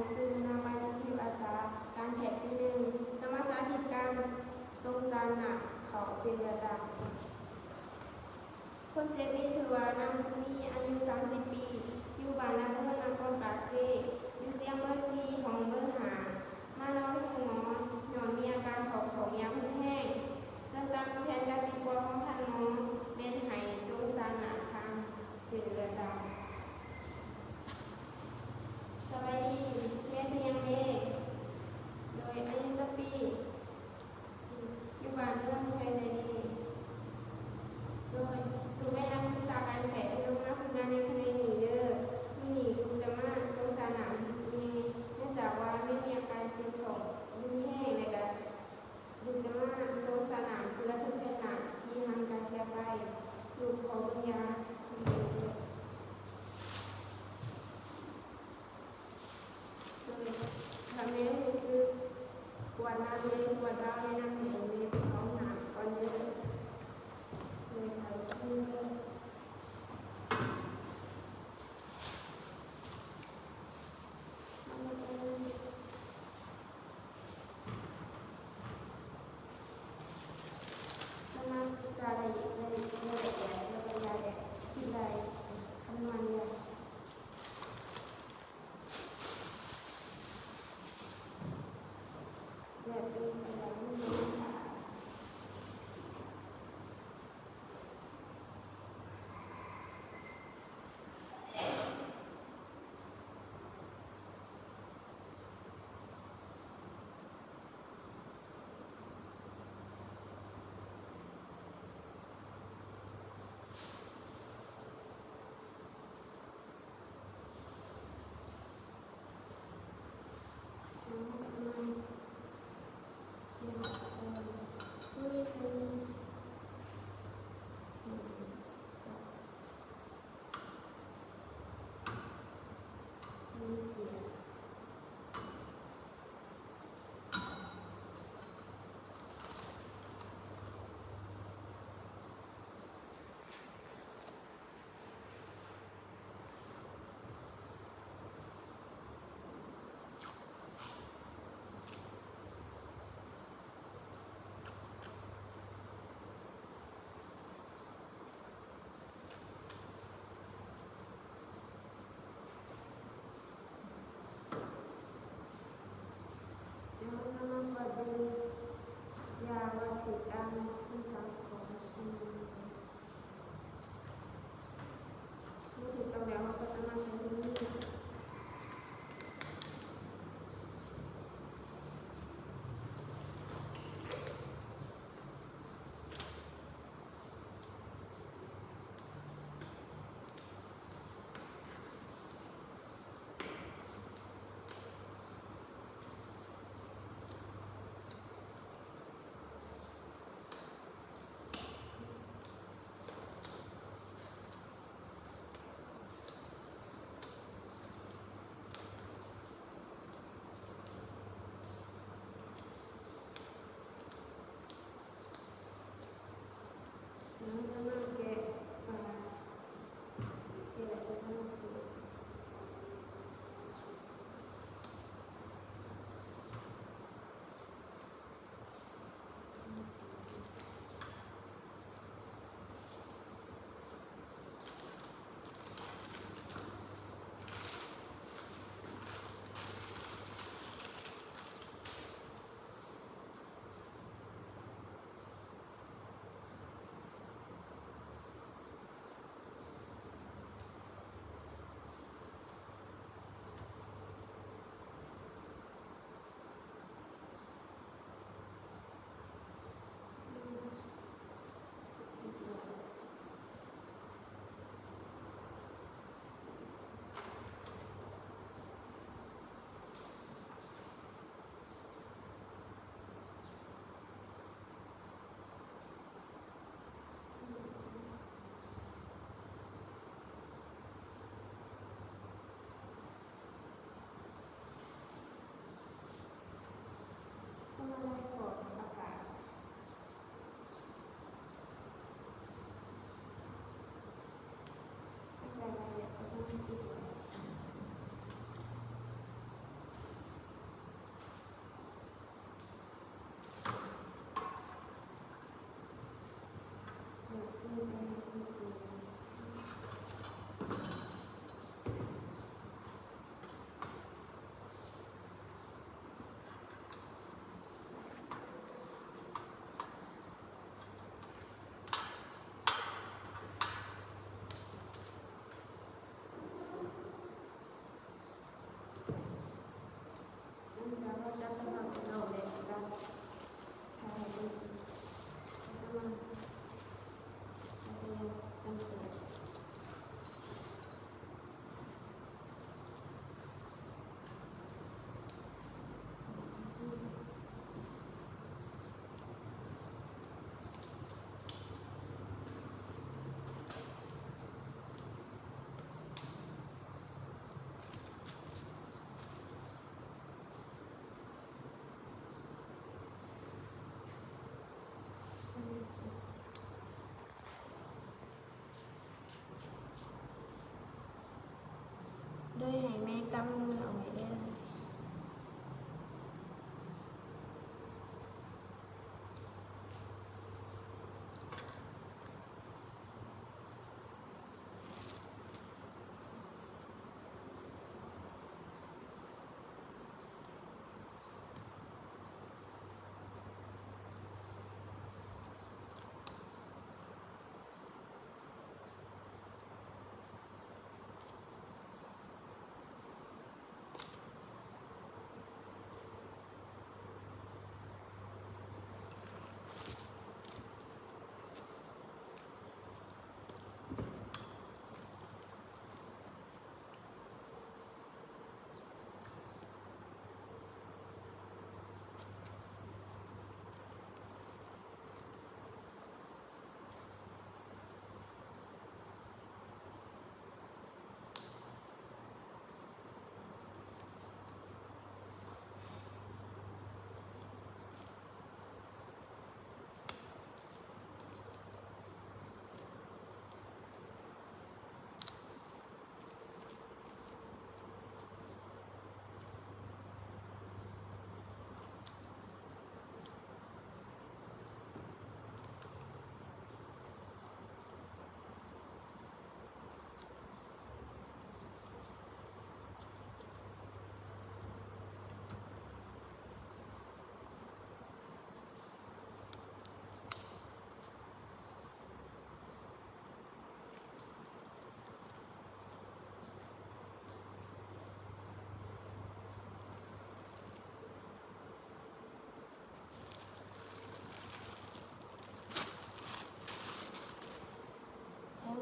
งสือนามนิธิภาษาการแพทย์ปี1จะมาสาธิตการทรงจานหนักของเส้นเลือดดำคนเจ็บนี้ถือว่านางบุญมีอายุ30 ปีอยู่บ้านนาเมืองนครปากเซอยู่เตียงเบอร์4ห้องเบอร์5มานอนที่หมอย้อนมีอาการหอบของยาพื้นแห้งซึ่งตามแผนการติดตัวของท่านหมอแม่นให้ทรงจานหนักทางเส้นเลือดดำสบายดีแม่เสียงเด้โดยอายุตะปีอยู่บ้านเมืองภายในนี้โดยคือแม่นักศึกษาการแพทย์ที่ลงมาฝึกงานในคลินิกเด้อที่นี่คุณจะมาสงสารหนังมีเนื่องจากว่าไม่มีอาการเจ็บท้องมีแห้งเลยกันคุณจะมาสงสารหนังเพื่อทุกเพศหนักที่ทางการเสียไปลูกของปัญญาทำให้รู้สึกปวดน้ำเลยปวดร้าวในน้ำเหนียวในท้องหนักก่อนเยอะเลยค่ะคือสมาศึกษาได้ละเอียดและบรรยายแบบที่ใดคำนวณเนี่ยแบบจะมีอะไรไม่รู้ค่ะ โดยให้แม่กำมือเอาไว้เด้อ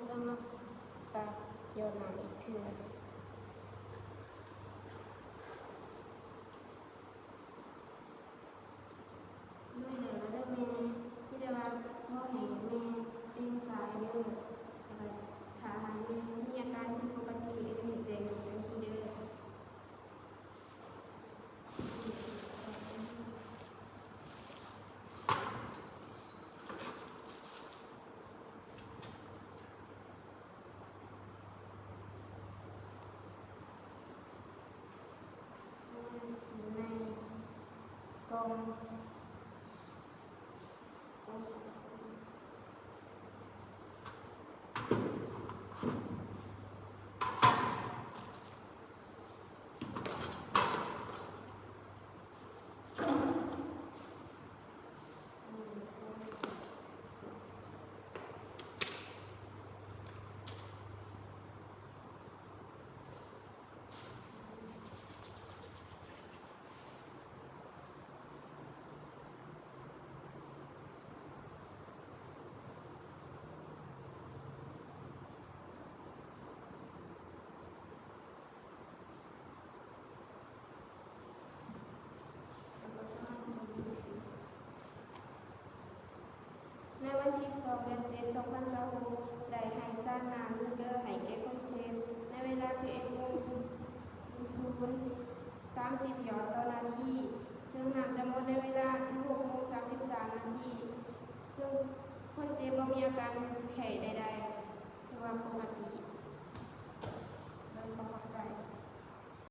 จะมาปรับโยนน้ำอีกเทื่อด้วยเดี๋ยวเราได้แม่ที่ได้ว่าพ่อให้แม่ติ้งสายเด้อถ้าหากแม่มีอาการผิดปกติก็ให้แจ้งทันทีเด้อในกองในวันที่2 เดือน 7 2026ได้ให้สร้างน้ำเกอร์ให้แก่คนเจ็บในเวลา 11:30 หยอดต่อนาทีซึ่งน้ำจะหมดในเวลา 16:33 นาทีซึ่งคนเจ็บบ่มีอาการแพ้ใดๆถือว่าปกติ